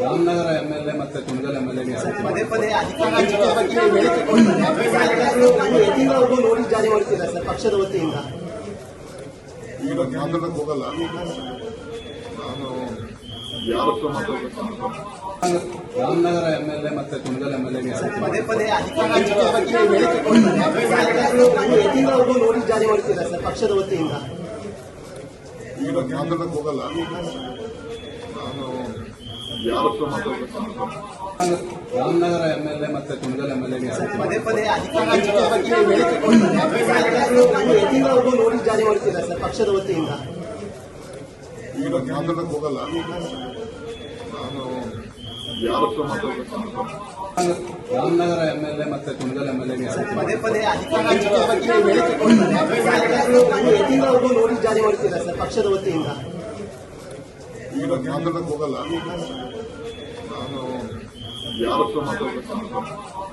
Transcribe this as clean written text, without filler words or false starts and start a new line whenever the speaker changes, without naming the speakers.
Ramanagara MLA ಮತ್ತೆ ಕುಣಗಲ್ ಎಂಎಲ್ಎಗೆ
ಪದೇ ಪದೇ ಅಧಿಕಾರ ಹಂಚಿಕೆ ಬಗ್ಗೆ ಹೇಳಿಕೆ ಕೊಡ್ತಾರೆ. ಶಾಸಕರು ಯತೀಂದ್ರವರೆಗೂ ನೋಟಿಸ್ ಜಾರಿ ಮಾಡ್ತಿದ್ದಾರೆ ಸರ್ ಪಕ್ಷದ ವತಿಯಿಂದ.
ಈಗ ಮಾತಾಡಕ್ಕೆ ಹೋಗಲ್ಲ, ನಾನು ಯಾರ ಹತ್ರ ಮಾತಾಡಬೇಕು.
ರಾಮನಗರ ಎಂಎಲ್ಎ ಮತ್ತೆ ಕುಣಗಲ್ ಎಂಎಲ್ಎಗೆ
ಪದೇ ಪದೇ ಅಧಿಕಾರ ಹಂಚಿಕೆ ಬಗ್ಗೆ ಹೇಳಿಕೆ ಕೊಡ್ತಾರೆ. ಶಾಸಕರು ಯತೀಂದ್ರವರೆಗೂ ನೋಟಿಸ್ ಜಾರಿ ಮಾಡ್ತಿದ್ದಾರೆ ಸರ್ ಪಕ್ಷದ ವತಿಯಿಂದ.
ಈಗ ಮಾತಾಡಕ್ಕೆ ಹೋಗಲ್ಲ, ನಾನು ಯಾರ ಹತ್ರ ಮಾತಾಡಬೇಕು.
ರಾಮನಗರ ಎಂಎಲ್ಎ ಮತ್ತೆ ಕುಣಗಲ್ ಎಂಎಲ್ಎಗೆ
ಪದೇ ಪದೇ ಅಧಿಕಾರ ಹಂಚಿಕೆ ಬಗ್ಗೆ ಹೇಳಿಕೆ ಕೊಡ್ತಾರೆ. ಶಾಸಕರು ಯತೀಂದ್ರವರೆಗೂ ನೋಟಿಸ್ ಜಾರಿ ಮಾಡ್ತಿದ್ದಾರೆ ಸರ್ ಪಕ್ಷದ ವತಿಯಿಂದ.
ಈಗ ಮಾತಾಡಕ್ಕೆ ಹೋಗಲ್ಲ, ನಾನು ಯಾರ ಹತ್ರ ಮಾತಾಡಬೇಕು.
ರಾಮನಗರ ಎಂಎಲ್ಎ ಮತ್ತೆ ಕುಣಗಲ್ ಎಂಎಲ್ಎಗೆ
ಪದೇ ಪದೇ ಅಧಿಕಾರ ಹಂಚಿಕೆ ಬಗ್ಗೆ ಹೇಳಿಕೆ ಕೊಡ್ತಾರೆ. ಶಾಸಕರು ಯತೀಂದ್ರವರೆಗೂ ನೋಟಿಸ್ ಜಾರಿ ಮಾಡ್ತಿದ್ದಾರೆ ಸರ್ ಪಕ್ಷದ ವತಿಯಿಂದ.
ಈಗ ಮಾತಾಡಕ್ಕೆ ಹೋಗಲ್ಲ, ನಾನು ಯಾರ ಹತ್ರ ಮಾತಾಡಬೇಕು.